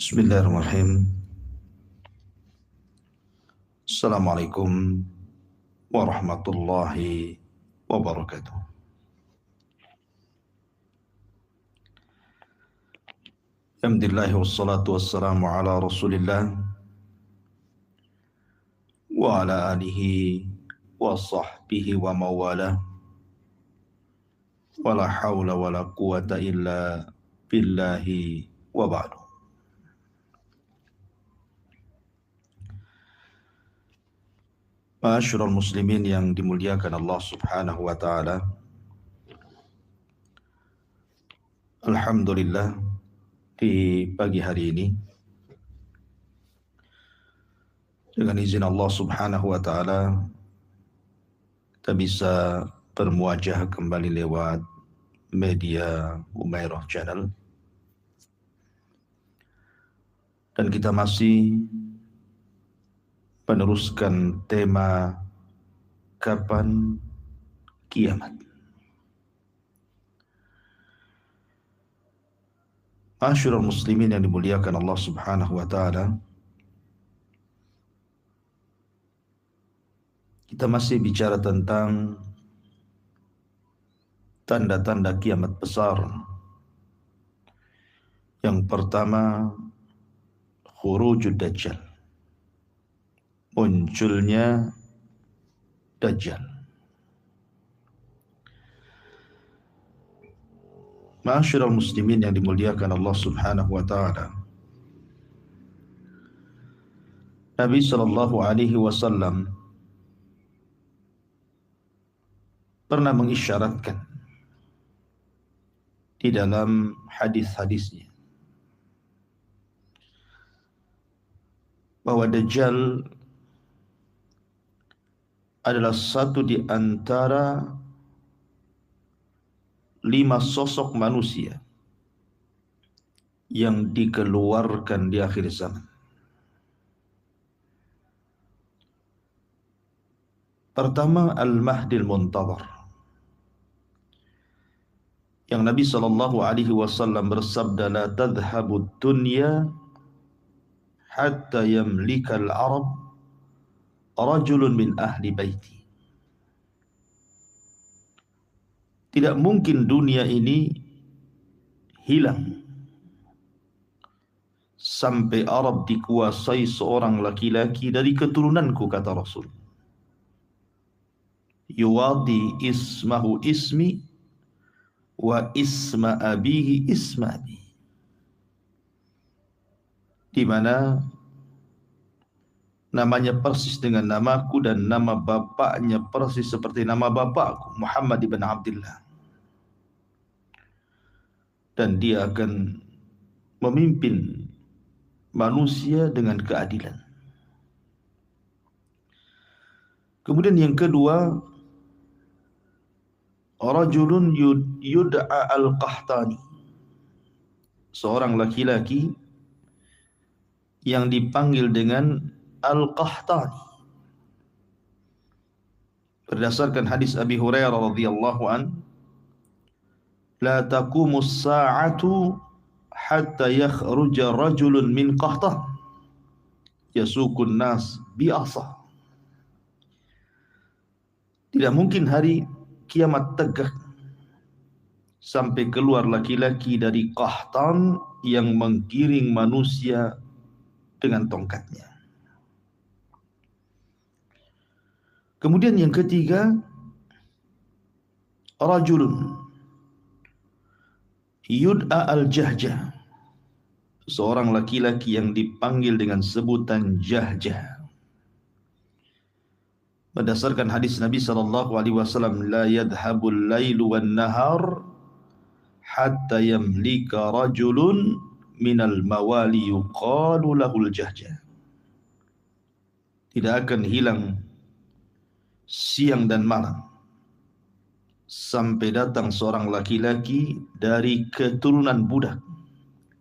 Bismillahirrahmanirrahim. Assalamualaikum warahmatullahi wabarakatuh. Alhamdulillah wassalatu wassalamu ala Rasulillah wa ala alihi wa sahbihi wa mawala. Wala hawla wala quwata illa billahi wa ba'du. Ma'asyiral muslimin yang dimuliakan Allah Subhanahu wa taala. Alhamdulillah, di pagi hari ini dengan izin Allah Subhanahu wa taala kita bisa bermuajah kembali lewat media Umairah Channel, dan kita masih meneruskan tema kapan kiamat. Ma'asyiral muslimin yang dimuliakan Allah Subhanahu wa taala, kita masih bicara tentang tanda-tanda kiamat besar. Yang pertama, khurujud dajjal, munculnya Dajjal. Ma'asyiral muslimin yang dimuliakan Allah Subhanahu wa taala, Nabi sallallahu alaihi wasallam pernah mengisyaratkan di dalam hadis-hadisnya bahwa Dajjal adalah satu di antara 5 sosok manusia yang dikeluarkan di akhir zaman. Pertama, Al-Mahdil Muntadhar, yang Nabi sallallahu alaihi wasallam bersabda, la tadhhabu dunya hatta yamlika al-arab rajulun min ahli baiti. Tidak mungkin dunia ini hilang sampai Arab dikuasai seorang laki-laki dari keturunanku, kata Rasul. Yuwadi ismahu ismi wa isma abihi isma abi. Di mana namanya persis dengan namaku dan nama bapaknya persis seperti nama bapakku, Muhammad ibn Abdullah. Dan dia akan memimpin manusia dengan keadilan. Kemudian yang kedua, rajulun yud'a al-Qahtani, seorang laki-laki yang dipanggil dengan Al-Qahtani. Berdasarkan hadis Abi Hurairah radhiyallahu an, la taqumus sa'atu hatta yakhruja rajulun min Qahtan yasukun nas bi'asa. Tidak mungkin hari kiamat tegak sampai keluar laki-laki dari Qahtan yang menggiring manusia dengan tongkatnya. Kemudian yang ketiga, rajulun yud'a al-Jahjah, seorang laki-laki yang dipanggil dengan sebutan Jahjah. Berdasarkan hadis Nabi sallallahu alaihi wasallam, la yadhhabul lailu wan nahar hatta yamlika rajulun minal mawali yuqalu lahul Jahjah. Tidak akan hilang siang dan malam sampai datang seorang laki-laki dari keturunan budak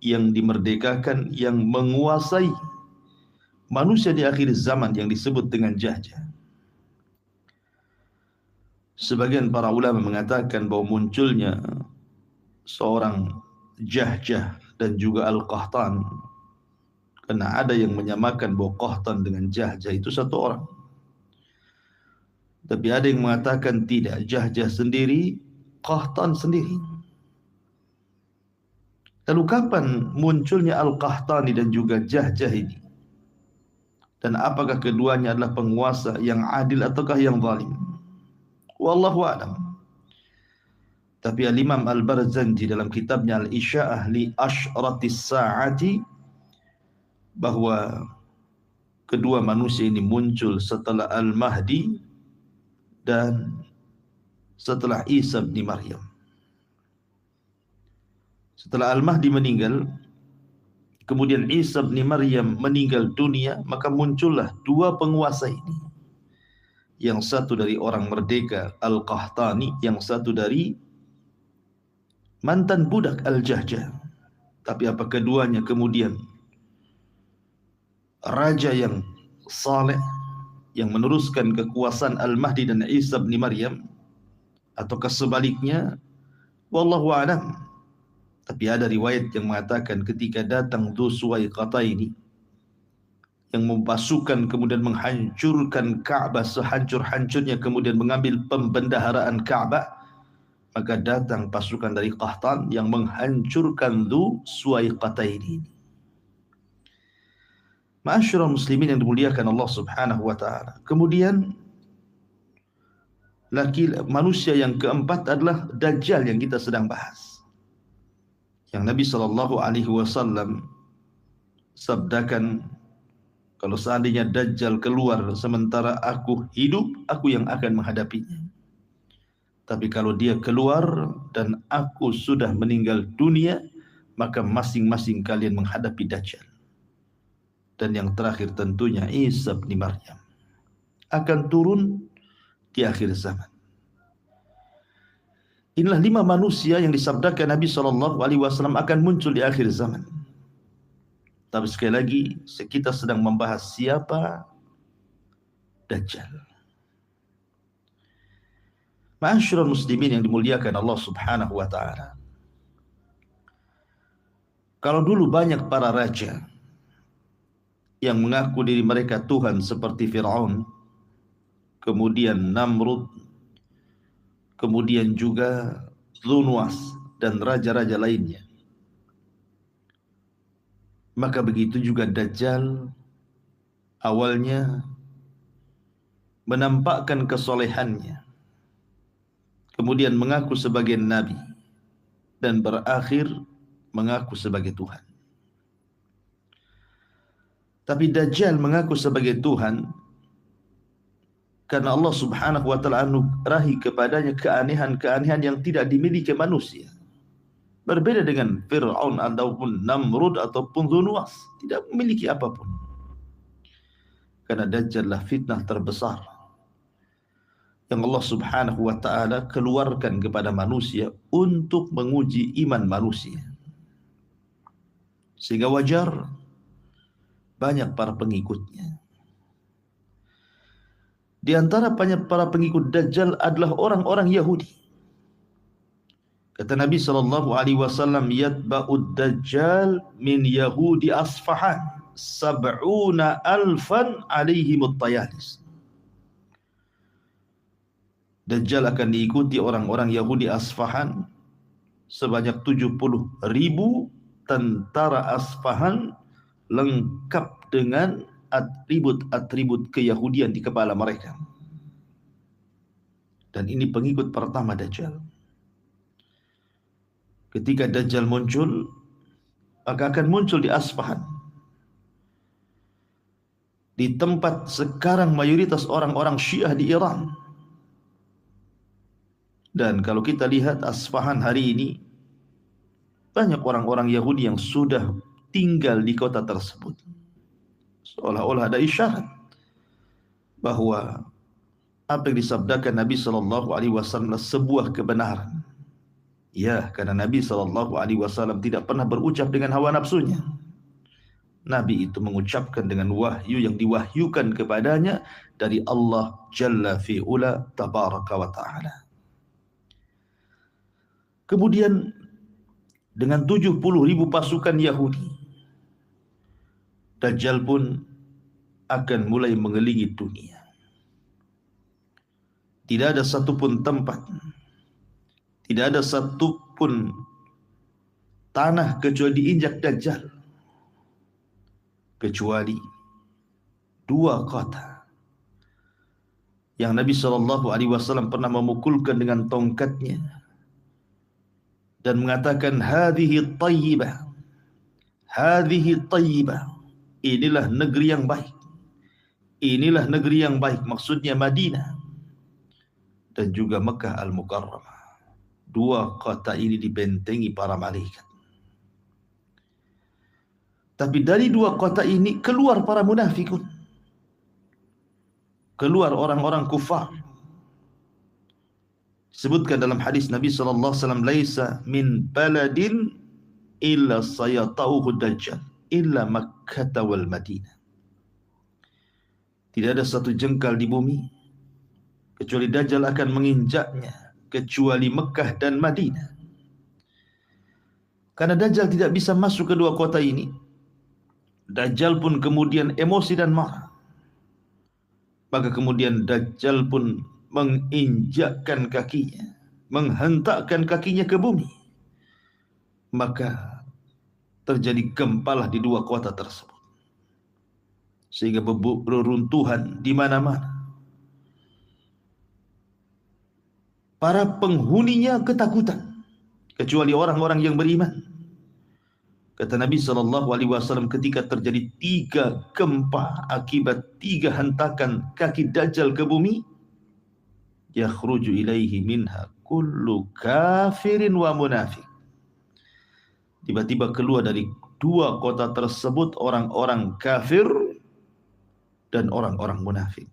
yang dimerdekakan, yang menguasai manusia di akhir zaman, yang disebut dengan Jahjah. Sebagian para ulama mengatakan bahwa munculnya seorang Jahjah dan juga Al-Qahtan Karena ada yang menyamakan bahwa Qahtan dengan Jahjah itu satu orang. Tapi ada yang mengatakan tidak, Jahjah sendiri, Qahtan sendiri. Lalu kapan munculnya Al-Qahtani dan juga Jahjah ini? Dan apakah keduanya adalah penguasa yang adil ataukah yang zalim? Wallahu a'lam. Tapi Al-Imam Al-Barzanji dalam kitabnya Al-Isya'ah li Ashratis Sa'ati, bahwa kedua manusia ini muncul setelah Al-Mahdi dan setelah Isa bin Maryam. Setelah Al-Mahdi meninggal, kemudian Isa bin Maryam meninggal dunia, maka muncullah dua penguasa ini. Yang satu dari orang merdeka Al-Qahtani, yang satu dari mantan budak Al-Jahjah. Tapi apa keduanya kemudian raja yang saleh yang meneruskan kekuasaan Al-Mahdi dan Isa bin Maryam, atau sebaliknya, wallahu a'lam. Tapi ada riwayat yang mengatakan ketika datang Dzu Suwaiqataini yang membasukan kemudian menghancurkan Ka'bah sehancur-hancurnya, kemudian mengambil pembendaharaan Ka'bah, maka datang pasukan dari Qahtan yang menghancurkan Dzu Suwaiqataini. Ma'asyiral muslimin yang dimuliakan Allah Subhanahu wa taala. Kemudian manusia yang keempat adalah Dajjal yang kita sedang bahas. Yang Nabi sallallahu alaihi wasallam sabdakan, kalau seandainya Dajjal keluar sementara aku hidup, aku yang akan menghadapinya. Tapi kalau dia keluar dan aku sudah meninggal dunia, maka masing-masing kalian menghadapi Dajjal. Dan yang terakhir tentunya Isa bin Maryam akan turun di akhir zaman. Inilah 5 manusia yang disabdakan Nabi SAW akan muncul di akhir zaman. Tapi sekali lagi, kita sedang membahas siapa Dajjal. Ma'asyiral muslimin yang dimuliakan Allah Subhanahu wa taala. Kalau dulu banyak para raja yang mengaku diri mereka Tuhan seperti Fir'aun, kemudian Namrud, kemudian juga Dzunwas dan raja-raja lainnya. Maka begitu juga Dajjal awalnya menampakkan kesolehannya, kemudian mengaku sebagai nabi, dan berakhir mengaku sebagai Tuhan. Tapi Dajjal mengaku sebagai Tuhan karena Allah Subhanahu wa taala anugerahi kepadanya keanehan-keanehan yang tidak dimiliki manusia. Berbeda dengan Fir'aun ataupun Namrud ataupun Dzunwas, tidak memiliki apapun. Karena Dajjal adalah fitnah terbesar yang Allah Subhanahu wa taala keluarkan kepada manusia untuk menguji iman manusia. Sehingga wajar banyak para pengikutnya. Di antara banyak para pengikut Dajjal adalah orang-orang Yahudi. Kata Nabi SAW, yatba'ud Dajjal min Yahudi Asfahan 70,000 alaihimut tayalis. Dajjal akan diikuti orang-orang Yahudi Asfahan sebanyak 70,000 tentara Asfahan lengkap dengan atribut-atribut keyahudian di kepala mereka. Dan ini pengikut pertama Dajjal. Ketika Dajjal muncul, maka akan muncul di Asfahan, di tempat sekarang mayoritas orang-orang Syiah di Iran. Dan kalau kita lihat Asfahan hari ini, banyak orang-orang Yahudi yang sudah tinggal di kota tersebut. Seolah-olah ada isyarat bahwa apa yang disabdakan Nabi SAW sebuah kebenaran. Ya, karena Nabi SAW tidak pernah berucap dengan hawa nafsunya. Nabi itu mengucapkan dengan wahyu yang diwahyukan kepadanya dari Allah Jalla fi'ula tabaraka wa ta'ala. Kemudian dengan 70,000 pasukan Yahudi Dajjal pun akan mulai mengelilingi dunia. Tidak ada satupun tempat, tidak ada satupun tanah kecuali diinjak Dajjal, kecuali dua kota yang Nabi SAW pernah memukulkan dengan tongkatnya dan mengatakan hadhihi tayyibah, hadhihi tayyibah, inilah negeri yang baik, inilah negeri yang baik, maksudnya Madinah dan juga Mekah Al-Mukarramah. Dua kota ini dibentengi para malaikat. Tapi dari dua kota ini keluar para munafikun, keluar orang-orang kufar. Sebutkan dalam hadis Nabi SAW, laisa min baladin illa sayatauhu dajjal illa Makkah wal Madinah. Tidak ada satu jengkal di bumi kecuali Dajjal akan menginjaknya, kecuali Mekah dan Madinah. Karena Dajjal tidak bisa masuk ke dua kota ini, Dajjal pun kemudian emosi dan marah. Maka kemudian Dajjal pun menginjakkan kakinya, menghentakkan kakinya ke bumi. Maka terjadi gempalah di dua kota tersebut, sehingga beruntuhan di mana-mana. Para penghuninya ketakutan, kecuali orang-orang yang beriman. Kata Nabi SAW, ketika terjadi 3 gempa akibat 3 hentakan kaki Dajjal ke bumi, yakhruju ilaihi minha kullu kafirin wa munafiq. Tiba-tiba keluar dari dua kota tersebut orang-orang kafir dan orang-orang munafik.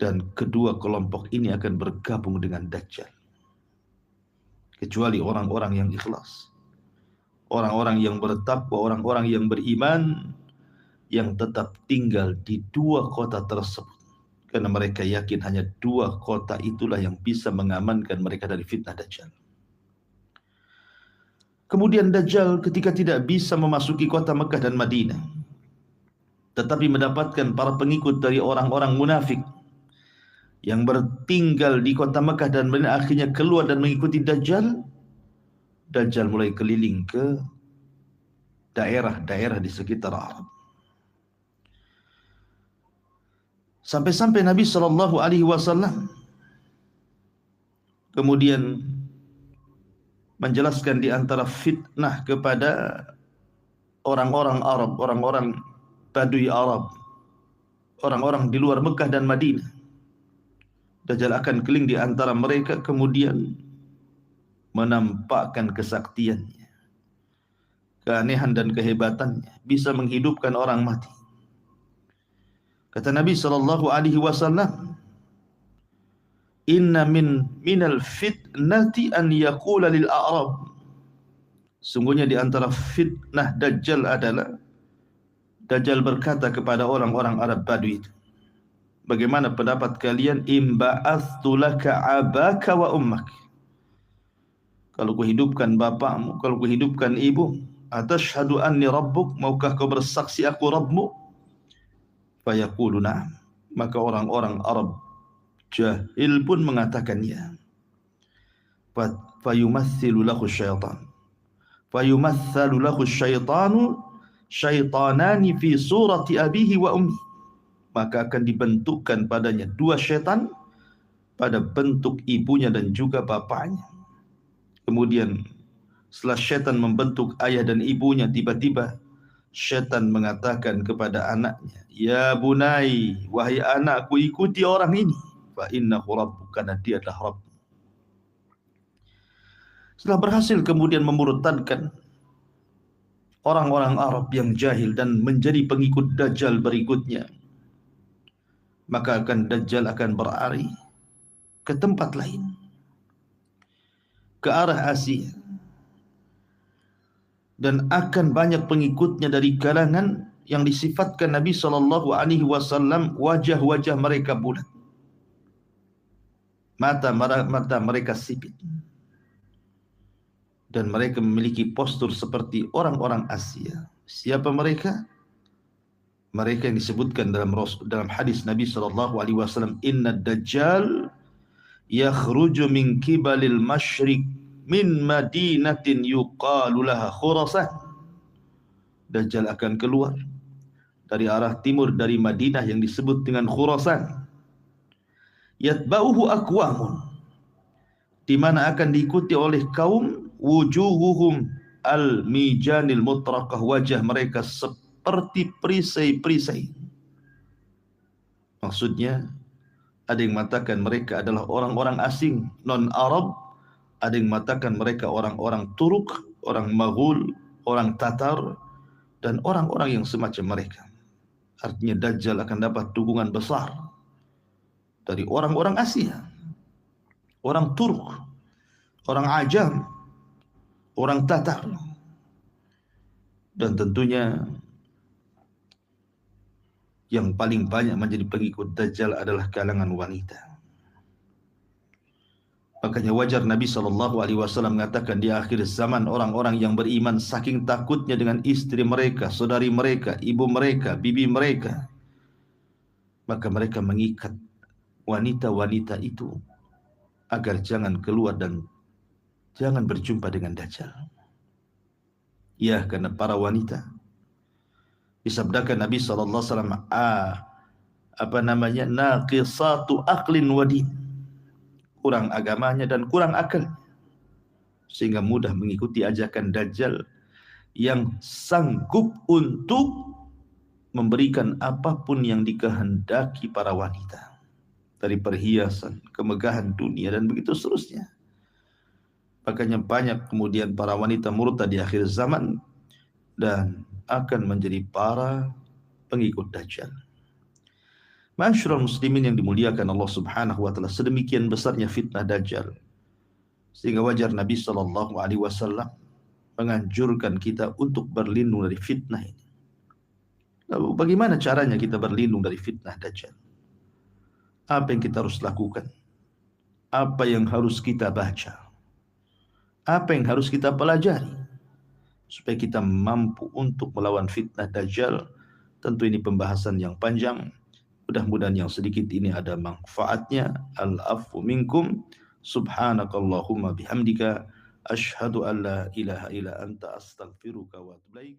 Dan kedua kelompok ini akan bergabung dengan Dajjal, kecuali orang-orang yang ikhlas, orang-orang yang bertakwa, orang-orang yang beriman, yang tetap tinggal di dua kota tersebut, karena mereka yakin hanya dua kota itulah yang bisa mengamankan mereka dari fitnah Dajjal. Kemudian Dajjal ketika tidak bisa memasuki kota Mekah dan Madinah, tetapi mendapatkan para pengikut dari orang-orang munafik yang bertinggal di kota Mekah dan Madinah, akhirnya keluar dan mengikuti Dajjal. Dajjal mulai keliling ke daerah-daerah di sekitar Arab. Sampai-sampai Nabi SAW kemudian menjelaskan di antara fitnah kepada orang-orang Arab, orang-orang Badui Arab, orang-orang di luar Mekah dan Madinah. Dajjal akan keliling di antara mereka, kemudian menampakkan kesaktiannya, keanehan dan kehebatannya, bisa menghidupkan orang mati. Kata Nabi SAW, inna minal fitnati an yaqula lil a'rab. Sungguhnya di antara fitnah Dajjal adalah Dajjal berkata kepada orang-orang Arab Badui itu, bagaimana pendapat kalian imba'athtu laka abaka wa ummak? Kalau kuhidupkan bapakmu, kalau kuhidupkan ibu, atashhadu anni rabbuk, maukah kau bersaksi aku Rabbmu? Fayaqulu na'am. Maka orang-orang Arab jahil pun mengatakan ya. Fayumathilu lahu syaitan. Fayumathalu lahu syaitanu syaitanani fi surati abihi wa ummi. Maka akan dibentukkan padanya dua syaitan pada bentuk ibunya dan juga bapaknya. Kemudian setelah syaitan membentuk ayah dan ibunya, tiba-tiba syaitan mengatakan kepada anaknya, ya bunai, wahai anakku, ikuti orang ini, fa innahu rabbuk, karena dia adalah Rabb. Setelah berhasil kemudian memurtadkan orang-orang Arab yang jahil dan menjadi pengikut Dajjal berikutnya, maka Dajjal akan berlari ke tempat lain, ke arah Asia, dan akan banyak pengikutnya dari kalangan yang disifatkan Nabi SAW wajah-wajah mereka bulat, mata mereka sipit, dan mereka memiliki postur seperti orang-orang Asia. Siapa mereka? Mereka yang disebutkan dalam hadis Nabi SAW, Inna Dajjal yakhruju min kibalil masyriq min madinatin yuqalu laha Khurasan. Dajjal akan keluar dari arah timur dari Madinah yang disebut dengan Khurasan. Yatba'uhu aqwamun, di mana akan diikuti oleh kaum wujuhuhum al-mijanil mutraqah, wajah mereka seperti perisai-perisai. Maksudnya ada yang mengatakan mereka adalah orang-orang asing non-Arab, ada yang mengatakan mereka orang-orang Turk, orang Maghul, orang Tatar, dan orang-orang yang semacam mereka. Artinya Dajjal akan dapat dukungan besar dari orang-orang Asia, orang Turk, orang Ajam, orang Tatar. Dan tentunya yang paling banyak menjadi pengikut Dajjal adalah kalangan wanita. Makanya wajar Nabi SAW mengatakan di akhir zaman orang-orang yang beriman saking takutnya dengan istri mereka, saudari mereka, ibu mereka, bibi mereka, maka mereka mengikat wanita-wanita itu agar jangan keluar dan jangan berjumpa dengan Dajjal. Ya, karena para wanita disabdakan Nabi SAW, naqisatu aqlin wa din, kurang agamanya dan kurang akal, sehingga mudah mengikuti ajakan Dajjal yang sanggup untuk memberikan apapun yang dikehendaki para wanita, dari perhiasan, kemegahan dunia, dan begitu seterusnya. Makanya banyak kemudian para wanita murtad di akhir zaman dan akan menjadi para pengikut Dajjal. Masyarul muslimin yang dimuliakan Allah Subhanahu wa taala, sedemikian besarnya fitnah Dajjal sehingga wajar Nabi SAW menganjurkan kita untuk berlindung dari fitnah ini. Lalu bagaimana caranya kita berlindung dari fitnah Dajjal? Apa yang kita harus lakukan? Apa yang harus kita baca? Apa yang harus kita pelajari supaya kita mampu untuk melawan fitnah Dajjal? Tentu ini pembahasan yang panjang. Mudah-mudahan yang sedikit ini ada manfaatnya. Al-afu minkum. Subhanakallahumma bihamdika. Ashhadu an la ilaha illa anta astaghfiruka wa atubu ilaik.